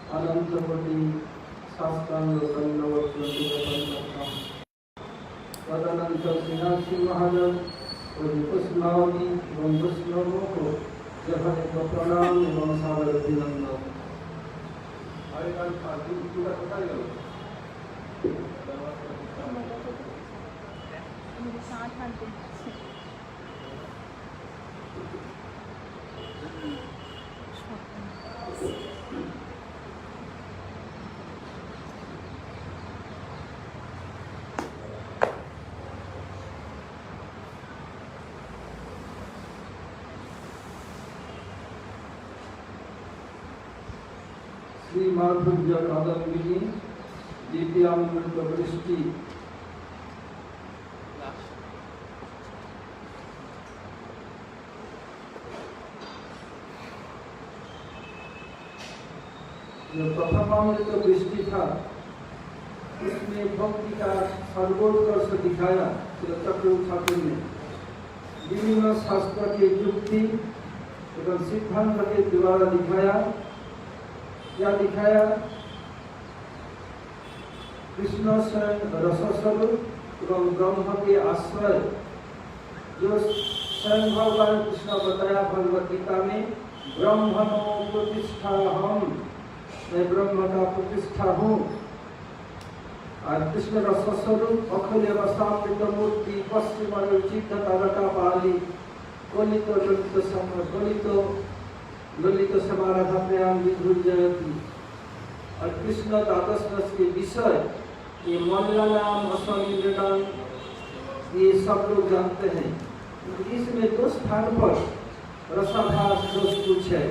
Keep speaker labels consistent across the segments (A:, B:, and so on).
A: अनंतकोटि साष्टांग दंडवत प्रणाम। तदनंतर श्रीनाथजी महाराज पुष्णावली एवं वैष्णवों को जहाँ प्रणाम एवं सादर अभिनंदन। श्री माधुर्य कादम्बिनी दिव्यामृत वृष्टि जो प्रथमामृत वृष्टि था उसमें भक्ति का सर्वोत्कर्ष दिखाया श्री चक्रवर्ती ठाकुर ने। विभिन्न शास्त्र के युक्ति एवं सिद्धांत के द्वारा दिखाया। क्या दिखाया? कृष्ण स्वयं रसस्वरूप एवं ब्रह्म के आश्रय, जो स्वयं भगवान कृष्ण बताया भगवत गीता में, ब्रह्मणो प्रतिष्ठा हम, मैं ब्रह्म का प्रतिष्ठा हूँ। और कृष्ण रसस्वरूप अखिल अवस्थापित मूर्ति पश्चिम चित्त तारका पाली गलित ललित गलित ललित समाराधा प्रयाम विधुर्जयती। और कृष्ण द्वादश रस के विषय ये मल्लानाम अश्वनिंद्रनाम ये सब लोग जानते हैं। इसमें दो स्थान पर रसाभास दोष कुछ है।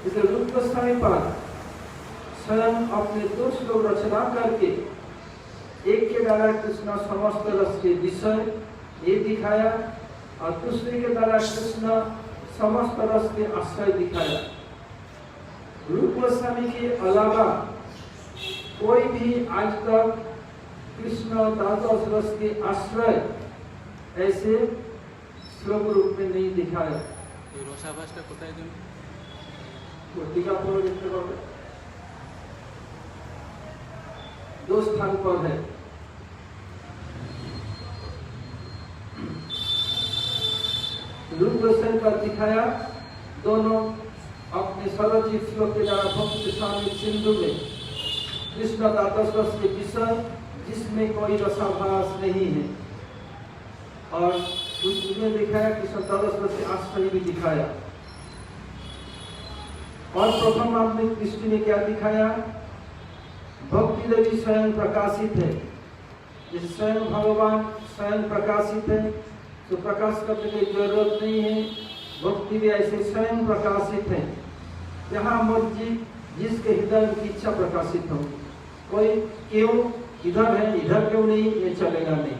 A: इस रूप गोस्वामी पर स्वयं अपने दो श्लोक रचना करके एक के द्वारा कृष्ण समस्त रस के विषय ये दिखाया और दूसरे के द्वारा कृष्ण समस्त रस के आश्रय दिखाया। रूप गोस्वामी के अलावा कोई भी आज तक कृष्ण द्वादश रस के आश्रय ऐसे श्लोक रूप में नहीं दिखाया। दो स्थान पर है। रूप गोस्वामी पर दिखाया, दोनों अपने सर्वजीव श्लोक के द्वारा भक्ति स्वामी सिंधु में कृष्ण द्वादश रस के विषय जिसमें कोई रसाभास नहीं है, और उसमें दिखाया कृष्ण द्वादश रस के आश्रय भी दिखाया। और प्रथम आपने दृष्टि में क्या दिखाया? भक्ति देवी स्वयं प्रकाशित है। जैसे स्वयं भगवान स्वयं प्रकाशित है तो प्रकाश करने की जरूरत नहीं है। भक्ति भी ऐसे स्वयं प्रकाशित है। जहाँ मर्जी जिसके हृदय की इच्छा प्रकाशित हो, कोई क्यों इधर है इधर क्यों नहीं, ये चलेगा नहीं।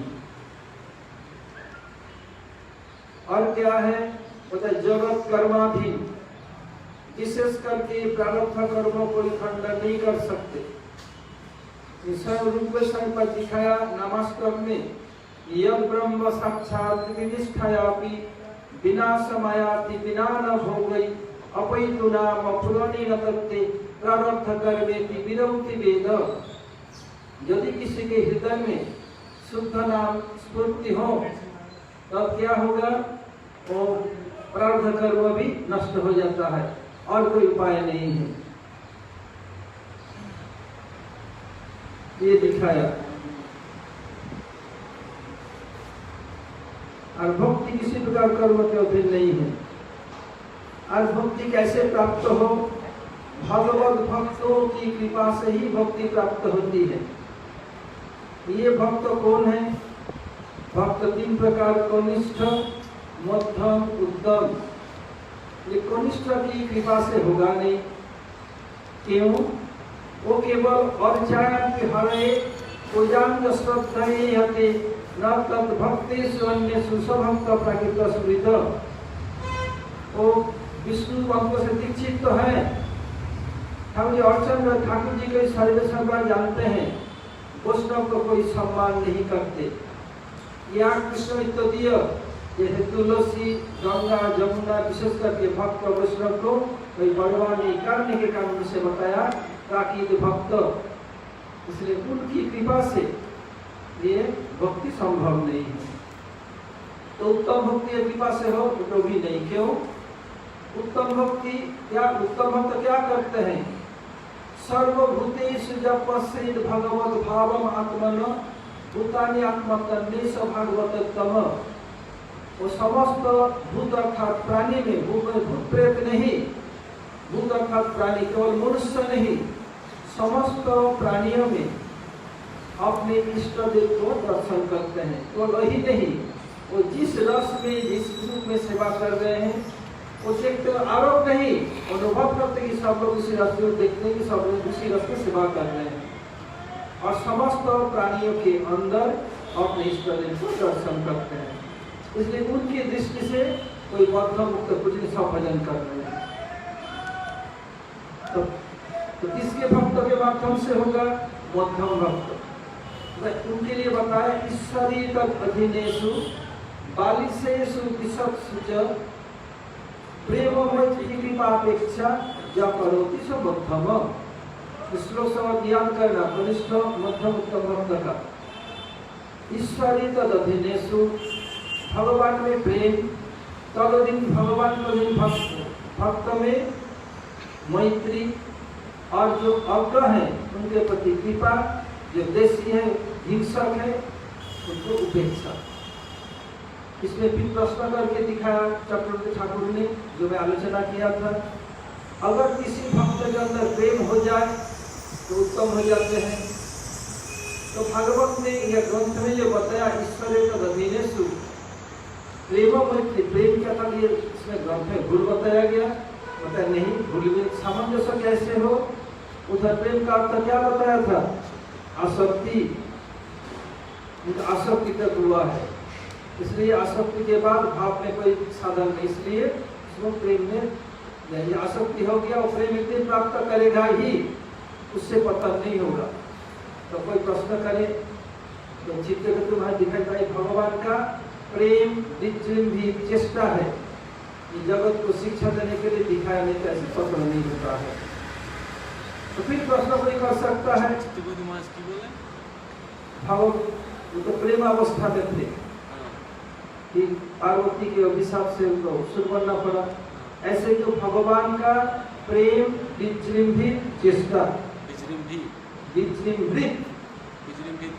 A: और क्या है? बोलते जगत कर्माधीन, विशेष करके प्रारब्ध कर्मों को खंडन नहीं कर सकते। स्वयं रूप गोस्वामी पर दिखाया नमस्कार में, यम ब्रह्म साक्षात निष्ठायापि विनाशमायाति विना न भोगई अपैतु नाम पुरानी न तत्ते प्रारब्ध कर्मेति विरौति वेद। यदि किसी के हृदय में शुद्ध नाम स्फूर्ति हो तब क्या होगा? वो प्रारब्ध कर्म भी नष्ट हो जाता है और कोई उपाय नहीं है। ये दिखाया। और भक्ति किसी प्रकार कर्म के अधीन नहीं है। और भक्ति कैसे प्राप्त हो? भगवत भक्तों की कृपा से ही भक्ति प्राप्त होती है। ये भक्त कौन है? भक्त तीन प्रकार, कनिष्ठ, मध्यम, उत्तम। ये कनिष्ठ की कृपा से होगा नहीं। क्यों? वो केवल अर्चायन्ति हरे पूजांग श्रद्धेयते न तद भक्तेषु अन्येषु स्वभक्त प्राकृत स्मृत। वो विष्णु भक्त से दीक्षित तो है। हम जो अर्चन ठाकुर जी के सर्वेश्वर जानते हैं, वैष्णव को कोई सम्मान नहीं करते। या कृष्ण इत्यादि जैसे तुलसी, गंगा, जमुना, विशेष करके भक्त वैष्णव को कोई परवाह नहीं करने के कारण उसे बताया, ताकि ये भक्त, इसलिए उनकी कृपा से ये भक्ति संभव नहीं है। तो उत्तम भक्ति कृपा से हो तो भी नहीं। क्यों? उत्तम भक्ति क्या, उत्तम भक्त क्या करते हैं? सर्वभूतेषु जब पश्येद भगवत भावम आत्मन भूतानि आत्मतन्नेश भागवतोत्तम। वो समस्त भूत अर्थात प्राणी में, भूत प्रेत नहीं, भूत अर्थात प्राणी केवल मनुष्य नहीं, समस्त प्राणियों में अपने इष्ट देव को दर्शन करते हैं। केवल वही नहीं, वो जिस रस में, जिस रूप में सेवा कर रहे हैं, वो देखते आरोप नहीं, अनुभव करते कि सब लोग उसी रस को देखते हैं कि सब लोग उसी रस में सेवा कर रहे हैं, और समस्त प्राणियों के अंदर अपने इष्ट देव को दर्शन करते हैं। इसलिए उनकी दृष्टि से कोई मध्यम मुक्त कुछ नहीं, सब भजन कर रहे हैं। तो किसके भक्त के माध्यम से होगा? मध्यम भक्त। उनके लिए बताया, ईश्वरी तक अधीनेशु बालिशेषु विशत्सु च प्रेममय कृपापेक्षा या करोति स मध्यम। श्लोक से याद करना, कनिष्ठ मध्यम उत्तम भक्त का। ईश्वरी तद अधीनेशु, भगवान में प्रेम, तदधीन भगवान को भक्त में मैत्री, और जो अग्र है उनके प्रति कृपा, जो देशी है, हिंसक है, उनको उपेक्षा। इसमें भी प्रश्न करके दिखाया चक्रवर्ती ठाकुर ने, जो मैं आलोचना किया था। अगर किसी भक्त के अंदर प्रेम हो जाए तो उत्तम हो जाते हैं। तो भागवत ने यह ग्रंथ में जो बताया, ईश्वरे तद अधीनेषु प्रेममय, प्रेम क्या था ये इसमें ग्रंथ में भूल बताया गया? बताया नहीं, भूल में सामंजस्य कैसे हो? उधर प्रेम का अर्थ क्या बताया था? आसक्ति, आसक्ति तक हुआ है, इसलिए आसक्ति के बाद भाव में कोई साधन नहीं, इसलिए उसमें प्रेम में यही आसक्ति हो गया, और प्रेम एक दिन प्राप्त करेगा ही, उससे पतन नहीं होगा। तो कोई प्रश्न करे तो चित्त को तुम्हारे दिखाई पाए, भगवान का प्रेम भी चेष्टा है, जगत को शिक्षा देने के लिए दिखाया नहीं, तो ऐसे पतन नहीं होता है। तो फिर प्रश्न कोई कर सकता है, भगवान तो प्रेम अवस्था में थे कि पार्वती के अभिशाप से उनको सुर बनना पड़ा। ऐसे जो भगवान का प्रेम विजृंभित चेष्टा, विजृंभित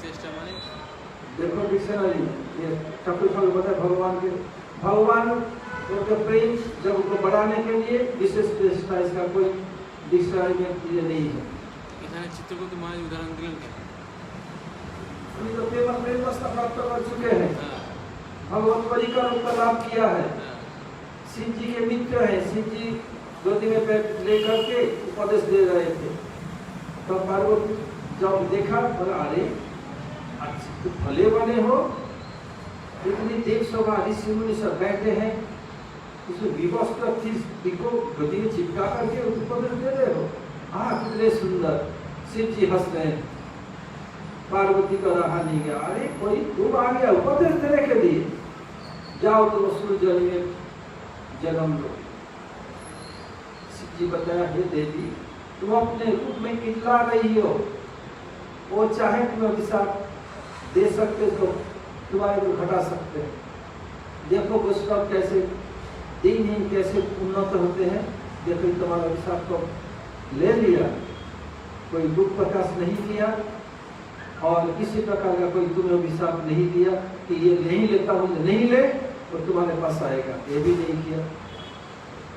B: चेष्टा माने
A: देखो डिक्शनरी, ये ठाकुर साहब बताया भगवान उनका प्रेम जब उनको बढ़ाने के लिए विशेष चेष्टा, इसका कोई डिक्शनरी में ये नहीं है।
B: चित्रकूट महाराज उदाहरण दिलन
A: तो प्रेम अवस्था प्राप्त कर चुके हैं, भगवत परिकर उनका लाभ किया है, शिव जी के मित्र हैं, शिव जी गोदी में पैर लेकर के उपदेश दे रहे थे। तो पार्वती जब देखा, बोला अरे अच्छा तो भले बने हो, इतनी देव सभा ऋषि मुनि सब बैठे हैं, उसमें विवस्त्र थी को गति में चिपका करके उपदेश दे रहे हो, कितने सुंदर। शिव जी हंस रहे हैं, पार्वती का रहा नहीं गया, अरे कोई तुम आ गया उपदेश देने के लिए, जाओ तुम असुर जल में जन्म लो। शिव जी बताया, हे देवी तुम अपने रूप में कितला रही हो, वो चाहे तुम्हें अभिशाप दे सकते तो तुम्हारे को घटा सकते हैं। देखो वैष्णव कैसे दिनहीन कैसे उन्नत होते हैं, देखो तुम्हारा अभिशाप को ले लिया, कोई दुख प्रकाश नहीं किया, और किसी प्रकार का कोई तुम्हें अभिशाप नहीं दिया कि ये नहीं लेता हूँ, नहीं ले तो तुम्हारे पास आएगा, ये भी नहीं किया।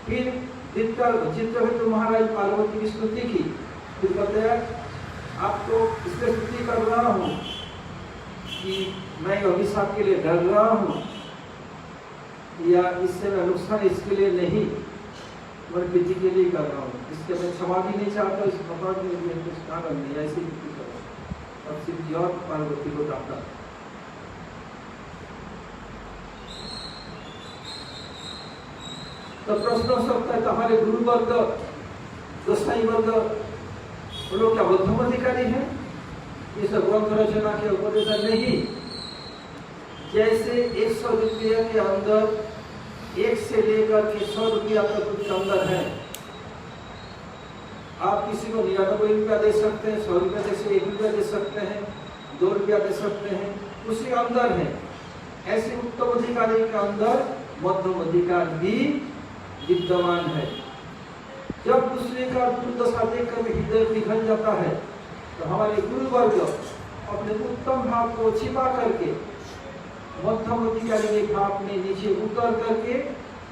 A: फिर चित्रकेतु महाराज पार्वती की स्तुति की, फिर बताया आपको इसलिए स्तुति कर रहा हूँ कि मैं अभिशाप के लिए डर रहा हूँ, या इससे मैं नुकसान इसके लिए नहीं, मैं विधि के लिए कर रहा हूँ, इससे मैं क्षमा भी नहीं चाहता, इस भगवान के लिए कुछ कारण नहीं, ऐसी स्तुति कर रहा हूँ। और शिव जी और पार्वती को डांटा। तो प्रश्न हो सकता है, हमारे गुरु वर्ग, गोसाई वर्ग, वो लोग क्या मध्यम अधिकारी हैं? ये सब ग्रंथ रचना के उपदेश नहीं। जैसे 100 रुपये के अंदर 1 से लेकर के 100 रुपया तक कुछ अंदर है, आप किसी को 99 रुपया दे सकते हैं, 100 रुपया दे सकते हैं, 1 रुपया दे सकते हैं, 2 रुपया दे सकते हैं, उसी अंदर है। ऐसे उत्तम अधिकारी के अंदर मध्यम अधिकार भी विद्यमान है। जब दूसरे का दुर्दशा देखकर हृदय पिघल जाता है तो हमारे गुरु वर्ग अपने उत्तम भाव को छिपा करके मध्यम अधिकारी के भाव में नीचे उतर करके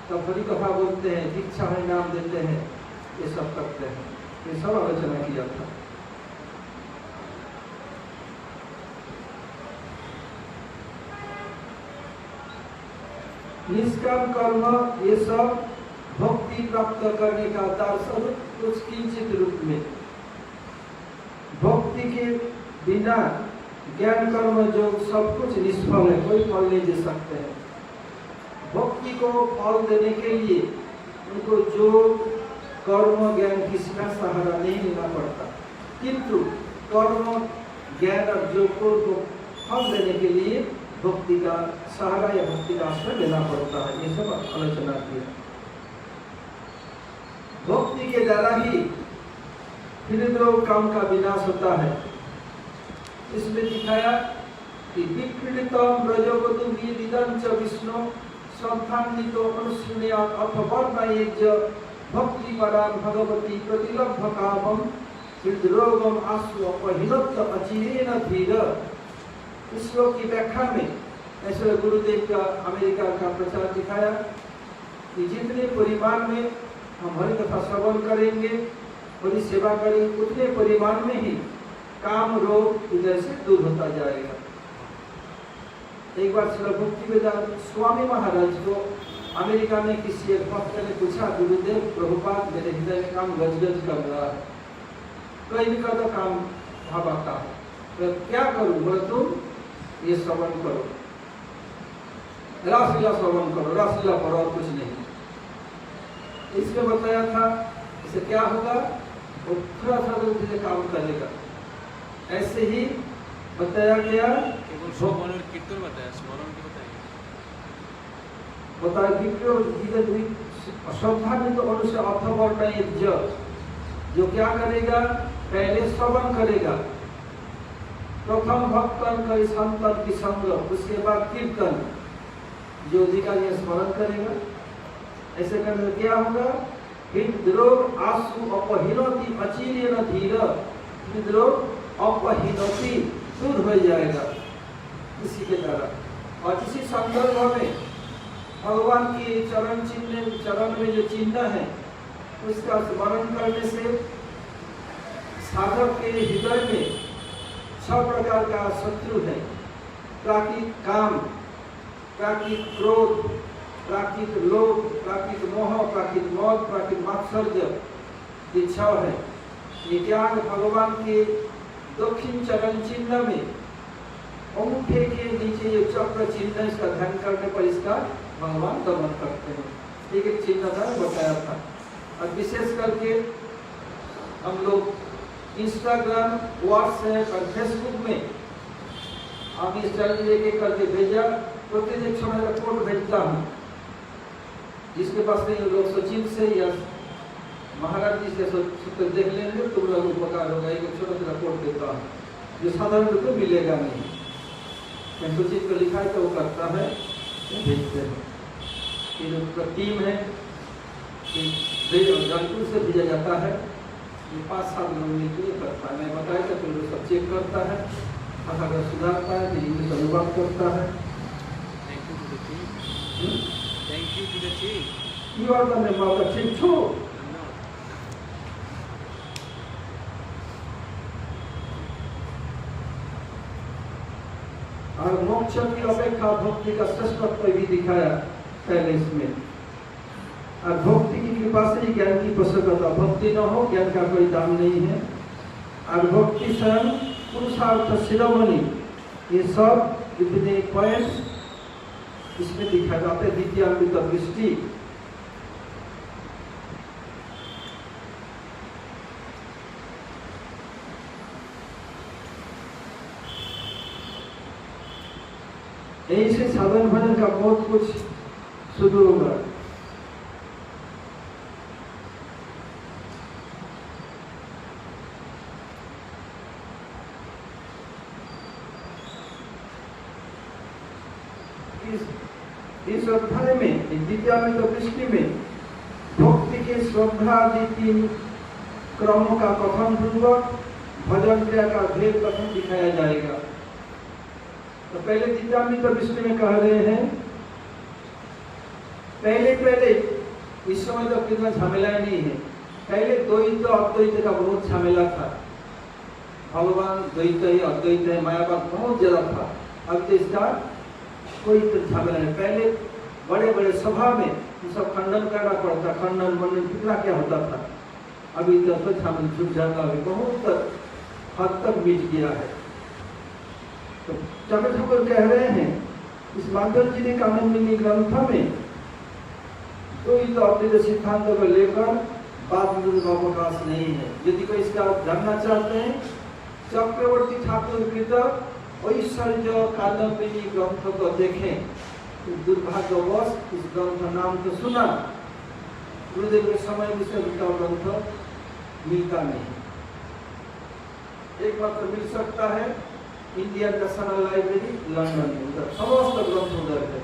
A: तब बड़ी कथा बोलते हैं, दीक्षा है, नाम देते हैं, ये सब करते हैं। ये सब आलोचना किया था। निष्काम कर्म ये सब भक्ति प्राप्त करने का दर्शन कुछ किंचित रूप में। भक्ति के बिना ज्ञान कर्म जो सब कुछ निष्फल है, कोई फल नहीं दे सकते हैं। भक्ति को फल देने के लिए उनको जो कर्म ज्ञान किसी का सहारा नहीं लेना पड़ता, किंतु कर्म ज्ञान और योग को फल देने के लिए भक्ति का सहारा या भक्ति का आश्रय लेना पड़ता है। ये सब आलोचना की। भक्ति के द्वारा ही फिर काम का विनाश होता है। इसमें दिखाया कि विक्रीडितम ब्रजवतु विदिदं च विष्णु संधानितो अनुसृण्यात् अथवर्णयेज भक्ति परां भगवती प्रतिलब्ध कामं हृदरोगम आशु अपहिनत्त अचिरेण धीर। इस श्लोक की व्याख्या में ऐसे गुरुदेव का अमेरिका का प्रचार दिखाया कि जितने परिमाण में हम हरि कथा श्रवण करेंगे, हरि सेवा करेंगे, उतने परिमाण में ही काम रोग इधर से दूर होता जाएगा। एक बार श्री भक्ति वेदांत स्वामी महाराज को अमेरिका में किसी एक भक्त ने पूछा, गुरुदेव प्रभुपाद मेरे हृदय में काम गजगज कर रहा है, कहीं भी करता काम भाव आता है, तो क्या करूं? बोले तुम ये श्रवण करो, रासलीला श्रवण करो, रासलीला पढ़ो और कुछ नहीं। इसमें बताया था इससे क्या होगा, वो थोड़ा थोड़ा काम करेगा। ऐसे ही बताया गया।
B: स्मरण और कीर्तन बताया, स्मरण की बताइए।
A: श्रद्धा तो अनुसार अर्थवर्ण जो क्या करेगा, पहले श्रवण करेगा, प्रथम भक्तन कर संतन की संग, उसके बाद कीर्तन, जो अधिकारी स्मरण करेगा। ऐसे करने क्या होगा, हृदरोग आशु अपहिनति अचिरेण धीर, हृदरोग अपहिनति दूर हो जाएगा इसी के द्वारा। और इसी संदर्भ में भगवान की चरण में जो चिन्ह है उसका स्मरण करने से साधक के हृदय में 6 प्रकार का शत्रु है। प्राकृतिक काम, प्राकृतिक क्रोध, प्राकृतिक लोभ, प्राकृतिक मोह, प्राकृतिक मौत, प्राकृतिक मात्सर्य, ये 6 है। ये ज्ञान भगवान के दक्षिण चरण चिन्ह में अंगूठे के नीचे ये चक्र चिन्ह, इसका ध्यान करने पर इसका भगवान दमन करते हैं। एक चिन्ह था बताया था। और विशेष करके हम लोग इंस्टाग्राम, व्हाट्सएप और फेसबुक में हम इस चरण लेके करके भेजा, प्रतिदिन एक छोटा सा कोड भेजता हूँ। जिसके पास नहीं लोग सचिन से या महाराज जी से सूत्र देख लेंगे, तुम लोग उपकार होगा। एक छोटा सा कोड देता हूँ जो साधारण रूप में मिलेगा नहीं। मैं सचिन को लिखा है तो वो करता है, भेजते हैं। ये जो टीम है जौनपुर से भेजा जाता है, ये 5-7 लोग मिलकर करता है। मैं बताया था तो लोग सब चेक करता है, अगर सुधारता है तो इंग्लिश अनुवाद करता है।
B: Thank you to the team. Thank you to the team.
A: You are the member of the team too. और मोक्ष की अपेक्षा भक्ति का श्रेष्ठत्व भी दिखाया पहले इसमें। और भक्ति की कृपा से ही ज्ञान की प्रसन्नता, भक्ति न हो ज्ञान का कोई दाम नहीं है। और भक्ति स्वयं पुरुषार्थ शिरोमणि, ये सब इतने पॉइंट्स इसमें दिखाए जाते हैं। द्वितीय अमृत दृष्टि, यही से साधन भजन का बहुत कुछ शुरू होगा। इस अध्याय में द्वितीयामृत वृष्टि में भक्ति के श्रद्धा आदि 3 क्रमों का कथन पूर्वक भजन क्रिया का भेद कथन दिखाया जाएगा। तो पहले द्वितीयामृत वृष्टि में कह रहे हैं, पहले इस समय तो कितना झमेला नहीं है। पहले द्वैत अद्वैत का बहुत झमेला था। भगवान द्वैत है, अद्वैत है, मायावाद बहुत ज्यादा था। अब तो इसका कोई झमेला नहीं। पहले बड़े बड़े सभा में सब खंडन करना पड़ता, खंडन वर्णन कितना क्या होता था। अभी तो झमेला छूट जाता, अभी बहुत हद तक मिट गया है। तो चक्र ठाकुर कह रहे हैं इस माधव जी ने कानूनी ग्रंथ में तो अपने सिद्धांत को लेकर बात का अवकाश नहीं है। यदि कोई इसका जानना चाहते हैं, चक्रवर्ती ठाकुर कृत ऐश्वर्य कादम्बिनी ग्रंथ को देखें। तो दुर्भाग्यवश इस ग्रंथ नाम तो सुना, गुरुदेव के समय में से उनका ग्रंथ मिलता नहीं। एकमात्र मिल सकता है इंडियन नेशनल लाइब्रेरी लंदन में, उधर समस्त ग्रंथ उधर है।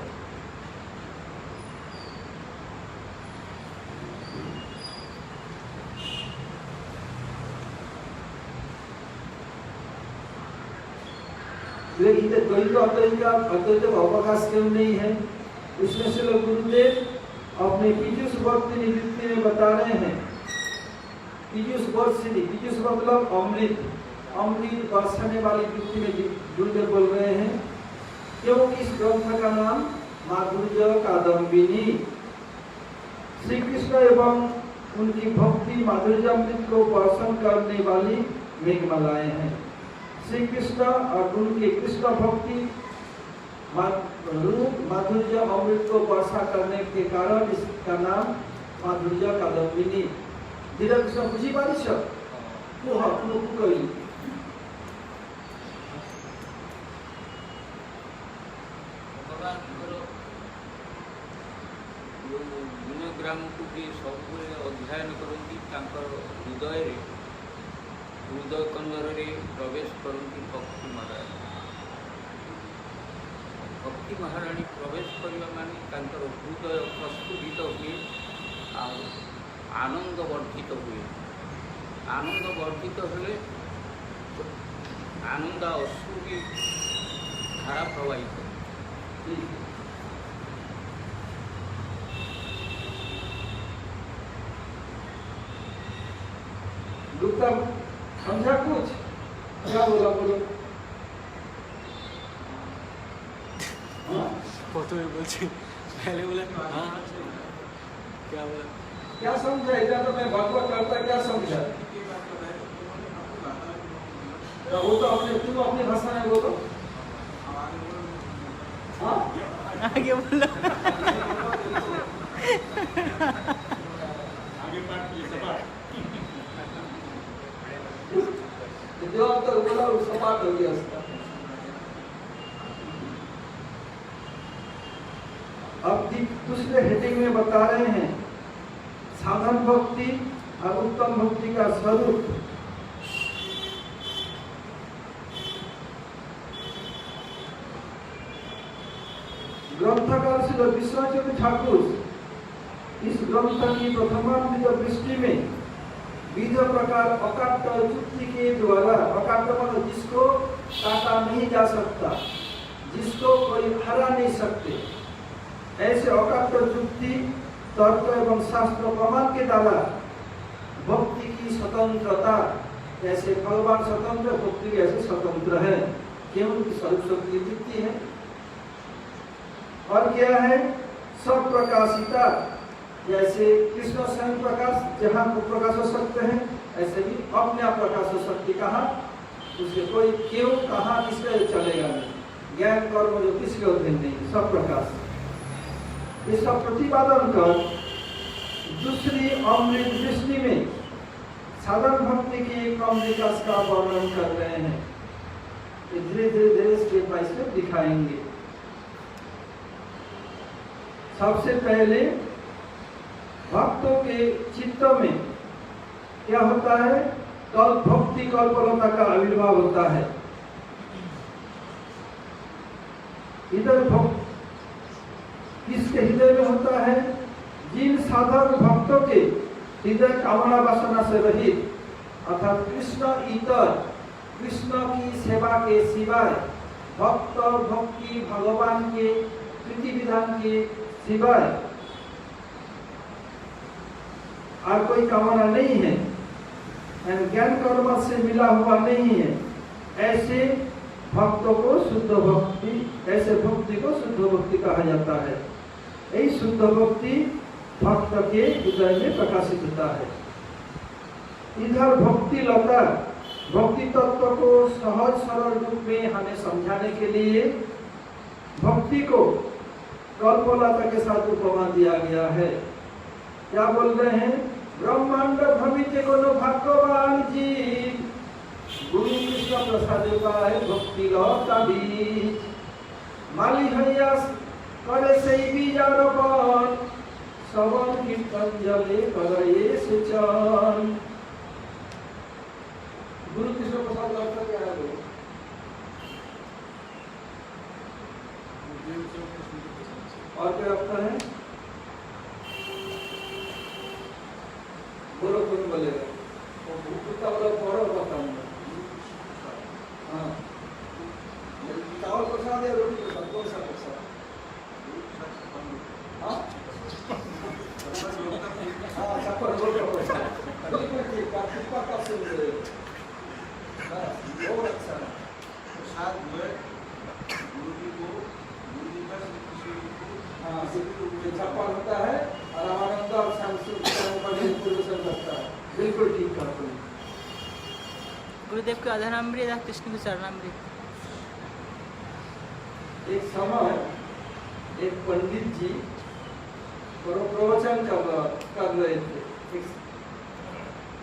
A: लेकिन द्वैत अद्वैत का अवकाश क्यों नहीं है? इसमें से लोग गुरुदेव अपने पीयूष भक्ति निवृत्ति में बता रहे हैं। पीयूष पीयूष मतलब अमृत बरसाने वाली वृत्ति में गुरुदेव बोल रहे हैं, क्योंकि इस ग्रंथ का नाम माधुर्य कादम्बिनी। श्री कृष्ण एवं उनकी भक्ति माधुर्यामृत को वर्षण करने वाली मेघमालाएं हैं। श्री कृष्ण और उनके कृष्ण भक्ति रूप माधुर्य अमृत को वर्षा करने के कारण इसका नाम माधुर्य कादम्बिनी। धीरे कृष्ण बुझी पारिश
B: गुणग्राम को भी सब अध्ययन करती हृदय कंदर प्रवेश करती भक्ति महाराणी। भक्ति महाराणी प्रवेश करने माने हृदय प्रस्फुटित हुए, आनंद वर्धित हुए। आनंद वर्धित हेले आनंद अश्रु की धारा प्रवाहित।
A: गुप्ता समझा कुछ? क्या बोला बोलो?
B: फोटो में बोलते पहले बोला हाँ, क्या बोला?
A: क्या समझा? इधर तो मैं भगवत करता क्या समझा? वो तो अपने तुम अपनी भाषा में बोलो। हाँ
B: आगे बोलो।
A: जो अब तक बोला वो समाप्त हो गया उसका। अब दूसरे हेडिंग में बता रहे हैं साधन भक्ति और उत्तम भक्ति का स्वरूप। ग्रंथकार श्री विश्वनाथ ठाकुर इस ग्रंथ की प्रथमार्थ दृष्टि में विविध प्रकार अकाट्य युक्ति के द्वारा, अकाट्य मतलब जिसको काटा नहीं जा सकता, जिसको कोई हरा नहीं सकते, ऐसे अकाट्य युक्ति तर्क एवं शास्त्र प्रमाण के द्वारा भक्ति की स्वतंत्रता, जैसे भगवान स्वतंत्र, भक्ति ऐसे स्वतंत्र है, केवल स्वरूप शक्ति वृत्ति है। और क्या है? सब प्रकाशिता, जैसे कृष्ण स्वयं प्रकाश जहाँ को प्रकाश हो सकते हैं, ऐसे भी अपने आप प्रकाश हो सकती। कहा उसके कोई क्यों कहा किसका चलेगा नहीं। ज्ञान कर्म जो किसके अधीन नहीं, सब प्रकाश। इसका प्रतिपादन कर दूसरी अमृत दृष्टि में साधन भक्ति की क्रम विकास का वर्णन कर रहे हैं। धीरे धीरे स्टेप बाय स्टेप दिखाएंगे। सबसे पहले भक्तों के चित्त में क्या होता है? भक्ति कल्पलता का आविर्भाव होता है। इधर किसके हृदय में होता है? जिन साधक भक्तों के हृदय कामना वासना से रहित, अर्थात कृष्ण इतर, कृष्ण की सेवा के सिवाय, भक्त भक्ति भगवान के प्रीति विधान के सिवाय और कोई कामना नहीं है, ज्ञान कर्म से मिला हुआ नहीं है, ऐसे भक्तों को शुद्ध भक्ति, ऐसे भक्ति को शुद्ध भक्ति कहा जाता है। यही शुद्ध भक्ति भक्त के हृदय में प्रकाशित होता है। इधर भक्ति लता, भक्ति तत्व को सहज सरल रूप में हमें समझाने के लिए भक्ति को कल्पलता के साथ उपमा दिया गया है। क्या बोल रहे हैं? ब्रह्मांड भविष्य को भगवान जी, गुरु कृष्ण प्रसाद पाए भक्ति लता बीज, माली हैया करे से बीजारोपण, सवन कीर्तन जले करे सिंचन। गुरु कृष्ण प्रसाद लता क्या है? और क्या लगता है? बोलो, कौन बोलेगा? वो भूखता वाला पढ़ो बताऊंगा। हाँ, चावल प्रसाद या रोटी प्रसाद, कौन सा प्रसाद? हाँ, हाँ, छप्पन रोटी प्रसाद। बिल्कुल ठीक, कृपा का से मिले। बहुत अच्छा है। प्रसाद जो गुरु जी को, गुरु जी का हाँ, छप्पन होता है और रामानंद और संस्कृत करता है। बिल्कुल ठीक कहा तुमने।
C: गुरुदेव के अधनामृत या कृष्ण के चरणामृत।
A: एक समय एक पंडित जी प्रवचन कर रहे थे,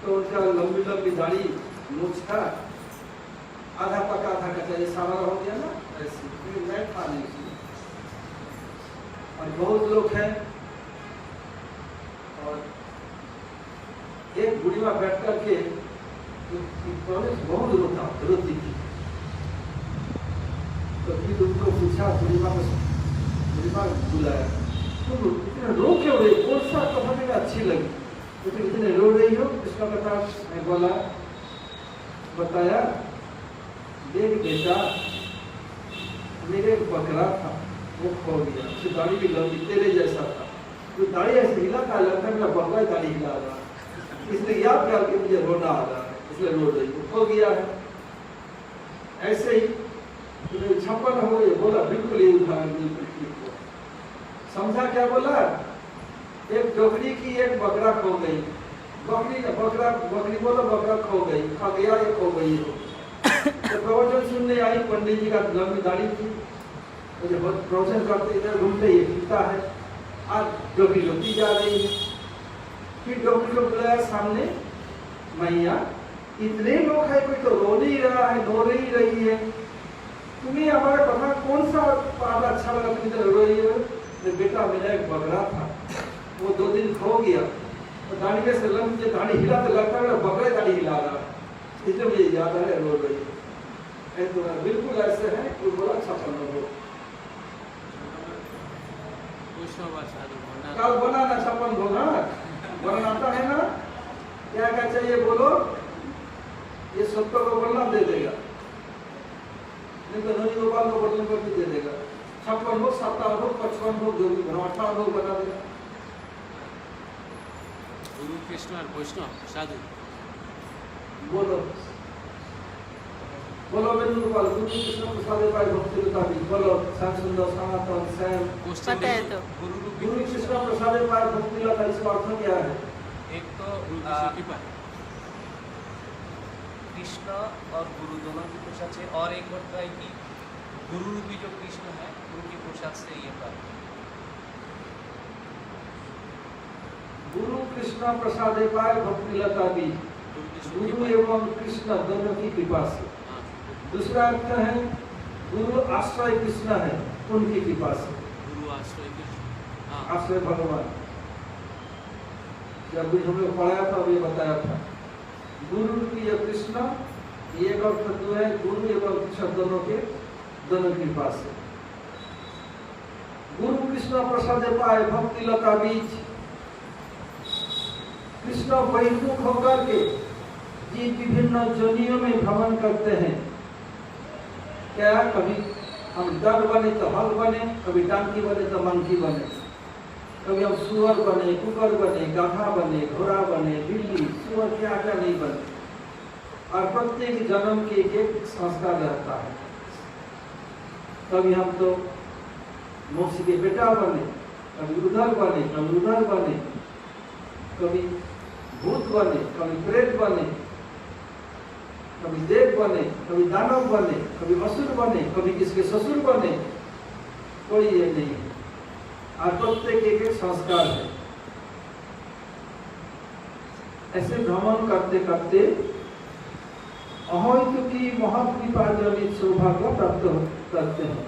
A: तो उनका लंबी लंबी दाढ़ी, मूछ था, आधा पका आधा कच्चा, ये सामान हो गया ना, ऐसे मैं खा नहीं थी। और बहुत लोग हैं, और एक बुढ़ी माँ बैठ करके बहुत रोती थी। तो फिर उनको पूछा, बुढ़ी माँ बुलाया, तुम इतने रो क्यों रही, कौन सा कथा में अच्छी लगी, तो तुम इतने रो रही हो? इसका कथा मैं बोला, बताया, देख बेटा, मेरे बकरा था, वो खो गया, उसकी दाढ़ी भी लंबी तेरे जैसा था, तो दाढ़ी ऐसे हिला था, लगता है मेरा बकरा दाढ़ी हिला रहा, इसलिए याद करके मुझे रोना आ रहा है, इसलिए रो रही, वो खो गया है। ऐसे ही छप्पन हो गई, बोला बिल्कुल ये उदाहरण बिल्कुल ठीक हुआ। समझा क्या बोला? एक डोकरी की एक बकरा खो गई, बकरी बोलो बकरा खो गई, खा गया या खो गई हो। तो प्रवचन सुनने आई, पंडित जी का लंबी दाढ़ी थी, मुझे बहुत प्रवचन करते इधर घूमते, ये पीता है, आज डोकरी रोती जा रही है। फिर डोकरी को बुलाया सामने, मैया इतने लोग हैं, कोई तो रो नहीं रहा है, रो नहीं रही है, तुम्हें हमारा कथा कौन सा पाठ अच्छा लगा, तुम इधर रो रही हो? बेटा मेरा एक बकरा था, वो 2 दिन खो गया, तो दाढ़ी में से लंबी दाढ़ी हिला तो लगता है बकरा दाढ़ी हिला रहा, इसलिए मुझे याद है रो रही है। तो बिल्कुल ऐसे है, कोई बोला छप्पन हो कल बनाना, छप्पन बोला बनाता है ना, क्या क्या चाहिए बोलो, ये सत्य को बोलना दे देगा, नहीं तो नई गोपाल को बोलने पर भी दे देगा। 56 हो, 57 हो, 55 हो, जो भी 58 हो बता देगा।
B: गुरु कृष्ण और वैष्णव साधु
A: बोलो बोलो वेणु गोपाल, गुरु कृष्ण प्रसाद पाए भक्ति लता बीज, बोलो श्याम सुंदर सनातन श्याम।
C: पता है तो
A: गुरु कृष्ण प्रसाद पाए भक्ति लता, इसका अर्थ क्या है?
B: एक तो कृपा,
D: कृष्ण और गुरु दोनों की प्रसाद से, और एक बात है कि गुरु रूपी जो कृष्ण है उनकी प्रसाद से ये प्राप्त।
A: गुरु कृष्ण प्रसाद पाए भक्ति लता बीज, गुरु एवं कृष्ण दोनों की कृपा से। दूसरा अर्थ है गुरु आश्रय कृष्ण है, उनकी कृपा से।
B: गुरु आश्रय कृष्ण,
A: आश्रय भगवान, जब भी हम लोग पढ़ाया था ये बताया था, गुरु की ये कृष्ण, ये एक अर्थ तो है गुरु एवं कृष्ण दोनों की कृपा से। गुरु कृष्ण प्रसाद पाए भक्ति लता बीज। कृष्ण बहिर्मुख होकर के ये विभिन्न जोनियों में भ्रमण करते हैं। क्या कभी हम गध बने तो हल बने, कभी डांकी बने तो मंकी बने, कभी हम सुअर बने, कुकर बने, गाधा बने, घोड़ा बने, बिल्ली, सुअर क्या क्या नहीं बने। और प्रत्येक जन्म के एक संस्कार रहता है। कभी हम तो मौसी के बेटा बने, कभी उधर बने, कभी उधर बने, कभी भूत बने, कभी प्रेत बने, कभी देव बने, कभी दानव बने, कभी असुर बने, कभी किसके ससुर बने, कोई ये नहीं। और प्रत्येक एक एक संस्कार है। ऐसे भ्रमण करते करते अहैतु की महत्कृपा जनित सौभाग्य प्राप्त करते हैं।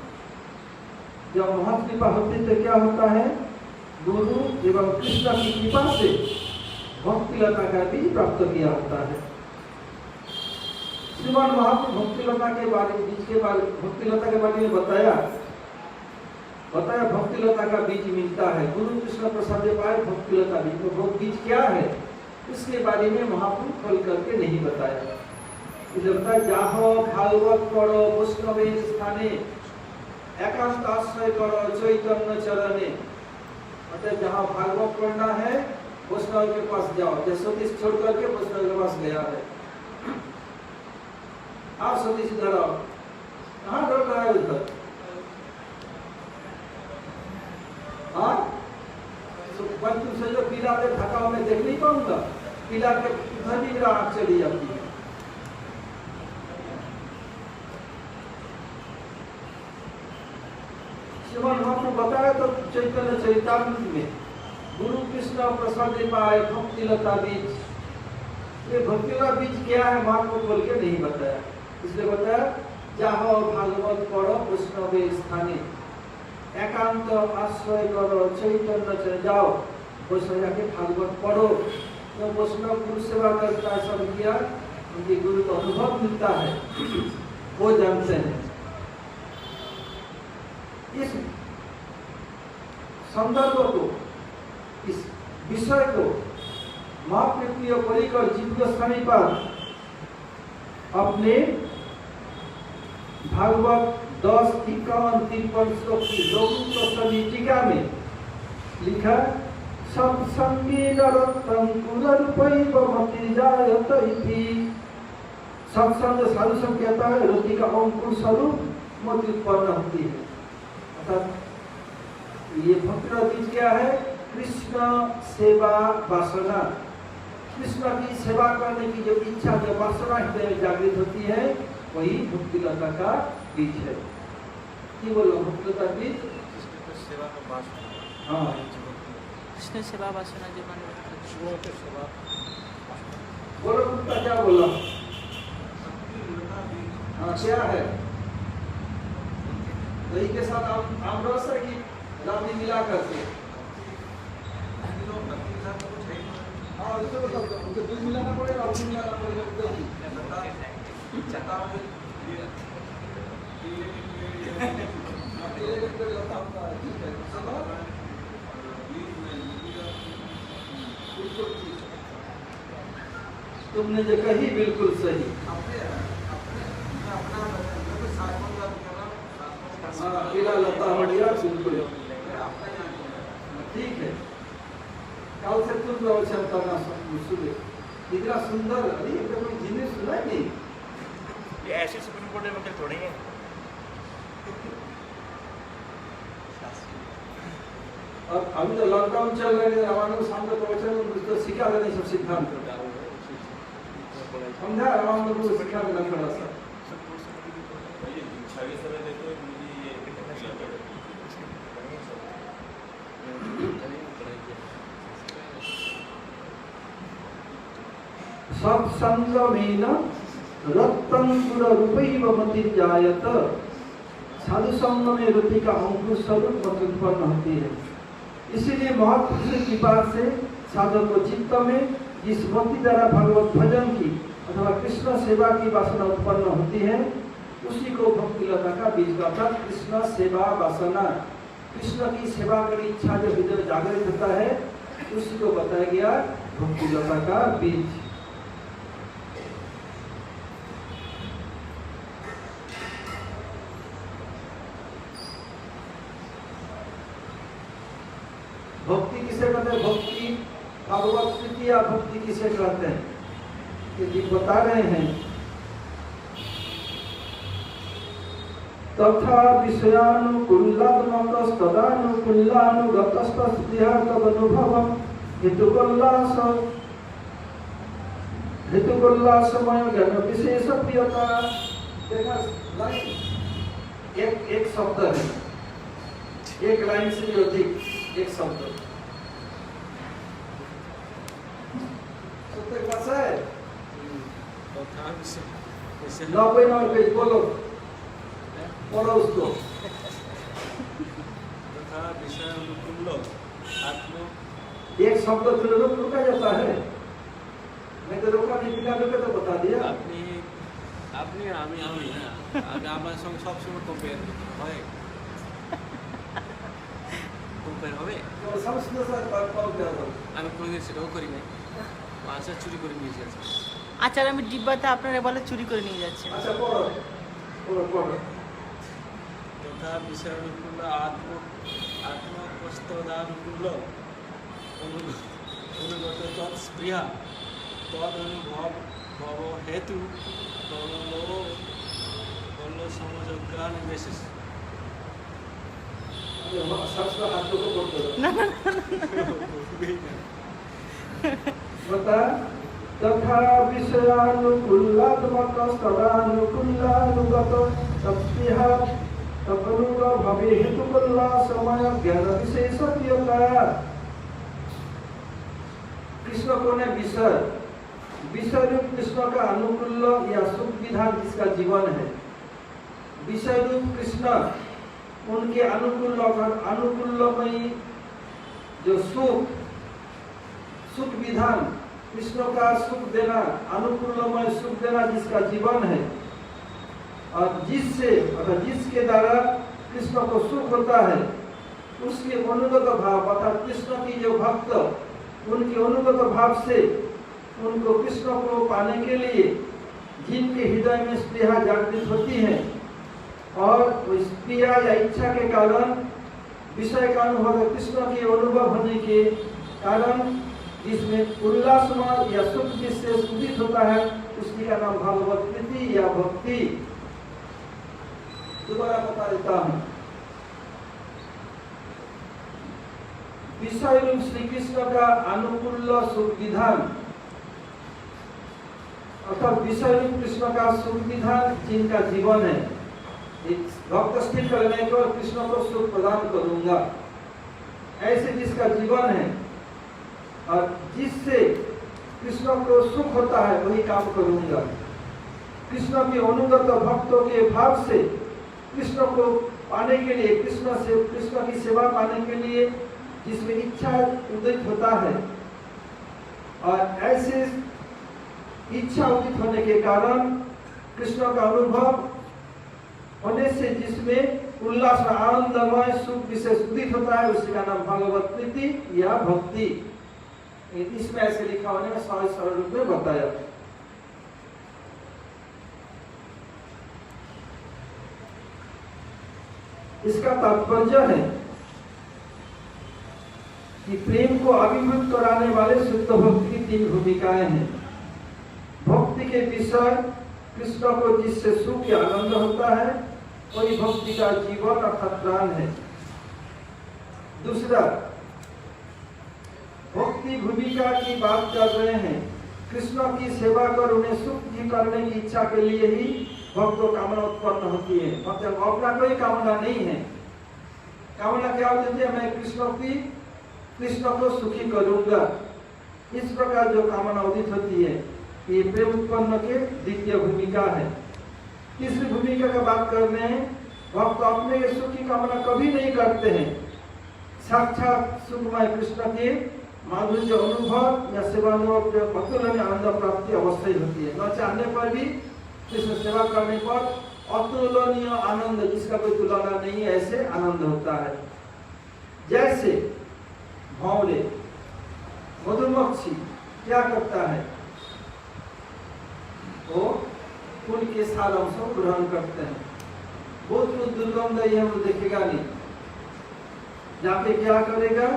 A: जब महत्कृपा होती तो क्या होता है? गुरु एवं कृष्ण की कृपा से भक्ति लता का भी प्राप्त किया होता है। श्रीमान महाप्रभु भक्ति लता के बारे में बताया भक्ति लता का बीज मिलता है। गुरु कृष्ण प्रसाद पाए भक्ति लता बीज। तो वो बीज क्या है इसके बारे में महाप्रभु खोल करके नहीं बताया। इसलिए जाहो भागवत पढ़ो वैष्णवे स्थाने एकांत आश्रय करो चैतन्य चरणे। मतलब जहाँ भागवत पढ़ना है वैष्णव के पास जाओ। जैसे सतीश छोड़ करके वैष्णव के पास गया है। आप सतीश इधर आओ। कहाँ डर रहा है उधर? हाँ बच्चों से जो पीला पे ढका मैं देख नहीं पाऊंगा। पीला के उधर भी मेरा आँख चली जाती है। श्रीमान महाप्रभु बताया तो चैतन्य चरितामृत में गुरु कृष्ण प्रसाद पाए भक्ति लता बीज। ये भक्ति लता बीज क्या है महाप्रभु बोल के नहीं बताया। इसलिए बताया जाहो भागवत पढ़ो वैष्णवे स्थाने एकांत आश्रय करो चैतन्य चरण। जाओ वैष्णव जाके भागवत पढ़ो। तो वैष्णव गुरु सेवा करता है, सब किया, उनके गुरु का अनुभव मिलता है, वो जानते हैं। इस संदर्भ को, इस विषय को महाप्रभु परिकर जीव गोस्वामी पर अपने भागवत 10:51-53 श्लोक की लघु प्रसंगी टीका में लिखा सत्संगे नरत्तं कुररूपैव मतिर्जायत इति। सत्संग साधु संग कहता है रति का अंकुर स्वरूप मति उत्पन्न होती है। अर्थात ये भक्ति का बीज क्या है? कृष्ण सेवा वासना। कृष्ण की सेवा करने की जो इच्छा, जो वासना हृदय में जागृत होती है, वही भक्ति लता का बीज है। कि बोलो भक्ति लता बीज
B: सेवा का वासना।
A: हाँ
C: कृष्ण सेवा वासना जो माने
B: सेवा।
A: बोलो कुत्ता क्या बोला? हाँ क्या है? दही के साथ आमरस है कि राबड़ी मिला करके? हाँ उसको बताओ, उनको दूध मिलाना पड़ेगा, राबड़ी मिलाना पड़ेगा। तुमने जो कही बिल्कुल सही। हाँ पीला लता बढ़िया बिल्कुल ठीक है। कल से तुम प्रवचन करना सुने। इतना सुंदर, अरे ये कोई जिन्हें सुना ही नहीं।
B: ये ऐसे सुप्रीम कोर्ट में वकील थोड़ी है।
A: और अभी तो लॉकडाउन चल रहे हैं, हमारे को सामने प्रवचन में कुछ तो सिखा देने सब सिद्धांत समझा। हमारे को सिखा देना थोड़ा सा। सत्संगमेन रत्तं कुररूपैव मतिर्जायत। साधु संग में रति का अंकुर स्वरूप मति उत्पन्न होती है। इसीलिए महापुरुष की कृपा से साधक को चित्त में जिस मति द्वारा भगवत भजन की अथवा कृष्ण सेवा की वासना उत्पन्न होती है, उसी को भक्ति लता का बीज का कृष्ण सेवा वासना। कृष्ण की सेवा की इच्छा जो हृदय में जागृत होता है, उसी को बताया गया भक्ति लता का बीज। भक्ति किसे कहते हैं? भक्ति भगवत प्रीति या भक्ति किसे कहते हैं? ये जी बता रहे हैं। तथा विषयानुकूलात्मकस्तदानुकूलानुगतस्तस्पृहार्थमनुभवम् हेतुकोल्लासमय ज्ञान विशेष प्रियता। देखा लाइन एक शब्द है, एक लाइन से भी अधिक एक शब्द सत्य कैसा है? 99 पेज बोलो उसको।
B: तथा विषय अनुकूल आत्म
A: एक शब्द तो रुका जाता है, मैं तो रोका नहीं, बिना रुके तो बता दिया।
B: আপনি আমি না আগে আমার সঙ্গে সবসময় কম্পেয়ার হয়, কম্পেয়ার হবে।
A: संस्कृत से कौन क्या हो?
B: আমি কোনোদিন সেটাও করি নাই, আচার চুরি করে নিয়ে এসেছি।
C: আচার আমি ডিব্বাতে আপনারা বলে চুরি করে নিয়ে যাচ্ছে।
A: अच्छा पढ़ो पढ़ो।
B: তথা বিষয় অনুকূল আত্মকস্তদানুকূল অনুগত তৎস্পৃহা তদ অনুভব ভব হেতু বল সমযোগ্যান বিশেষ।
A: संस्कृत हाथ को पढ़ते हो।
C: না না
A: बता तथा विषयानुकूलात्मकस्तदानुकूलानुगत तत्स्पृहा तदनुग भवे हेतुकोल्लासमय ज्ञान विशेषज्ञता। कृष्ण कौन है? विषय रूप कृष्ण का अनुकूल या सुख विधान जिसका जीवन है। विषय रूप कृष्ण उनके अनुकूलमयी जो सुख विधान, कृष्ण का सुख देना, अनुकूलमय सुख देना जिसका जीवन है, और जिसके द्वारा कृष्ण को सुख होता है, उसके अनुगत भाव अर्थात कृष्ण की जो भक्त उनके अनुगत भाव से उनको कृष्ण को पाने के लिए जिनके हृदय में स्पृहा जागृत होती है, और उस स्पृहा या इच्छा के कारण विषय का अनुभव कृष्ण के अनुभव होने के कारण जिसमें उल्लासमय या सुख जिससे उदित होता है, उसकी का नाम भगवत प्रीति या भक्ति। दोबारा बता देता हूँ। विषय रूप श्री कृष्ण का अनुकूल सुख विधान अर्थात विषय रूप कृष्ण का सुख विधान जिनका जीवन है, भक्त स्थिर करने को कृष्ण को सुख प्रदान करूंगा, ऐसे जिसका जीवन है और जिससे कृष्ण को सुख होता है वही काम करूंगा। कृष्ण के अनुगत भक्तों के भाव से कृष्ण को पाने के लिए, कृष्ण की सेवा पाने के लिए जिसमें इच्छा उदित होता है, और ऐसे इच्छा उदित होने के कारण कृष्ण का अनुभव होने से जिसमें उल्लास और आनंदमय सुख विशेष उदित होता है, उसी का नाम भगवत प्रीति या भक्ति। इसमें ऐसे लिखा होने में सरल रूप में बताया। इसका तात्पर्य है कि प्रेम को अभिभूत कराने वाले शुद्ध भक्ति की 3 भूमिकाएं हैं। भक्ति के विषय कृष्ण को जिससे सुख या आनंद होता है वही भक्ति का जीवन अर्थात प्राण है। दूसरा, भक्ति भूमिका की बात कर रहे हैं, कृष्ण की सेवा कर उन्हें सुख की करने की इच्छा के लिए ही भक्त को कामना उत्पन्न होती है। मतलब अपना कोई कामना नहीं है। कामना क्या होती है? मैं कृष्ण को सुखी करूंगा। इस प्रकार जो कामना उदित होती है, ये प्रेम उत्पन्न के द्वितीय भूमिका है। तीसरी भूमिका का बात कर रहे हैं, भक्त अपने सुख की कामना कभी नहीं करते हैं। साक्षात सुखमय कृष्ण के माधुर्य अनुभव या सेवानुभव अतुलनीय आनंद प्राप्ति अवश्य होती है। न चाहने पर भी कृष्ण सेवा करने पर अतुलनीय आनंद जिसका कोई तुलना नहीं है, ऐसे आनंद होता है। जैसे भौरे मधुमक्खी क्या करता है, वो फूल के सार अंश को ग्रहण करते हैं। बहुत कुछ दुर्गंध है, वो देखेगा नहीं, जाके क्या करेगा,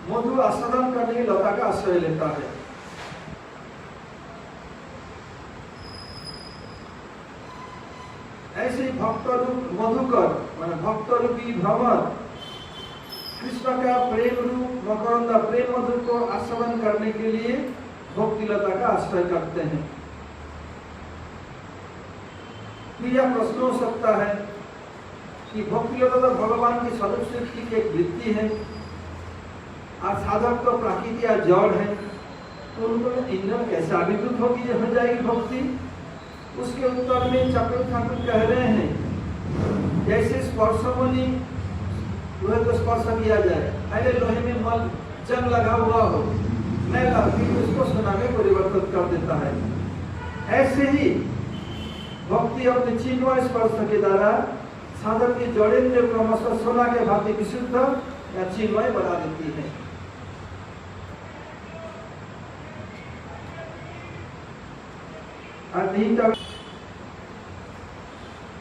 A: मधु आस्वादन करने की लता का आश्रय लेता है। ऐसे ही भक्त रूप मधुकर मान भक्त रूपी भ्रमर कृष्ण का प्रेम रूप मकरंद प्रेम मधु को आस्वादन करने के लिए भक्ति लता का आश्रय करते हैं। यह प्रश्न हो सकता है कि भक्ति लता तो भगवान की स्वरूप सृष्टि की एक वृत्ति है और साधक तो प्राकृतिक या जड़ है, तो उनको इंद्र कैसे अभिभूत होगी हो जाएगी भक्ति। उसके उत्तर में चक्र ठाकुर कह रहे हैं जैसे स्पर्शमुनि लोहे को स्पर्श किया जाए, पहले लोहे में मल जंग लगा हुआ हो, मैला फिर उसको सोना में परिवर्तित कर देता है। ऐसे ही भक्ति अपने चिन्मय स्पर्श के द्वारा साधक की जड़ेंद्र क्रमशः सोना के भांति विशुद्ध या चिन्मय बना देती है। और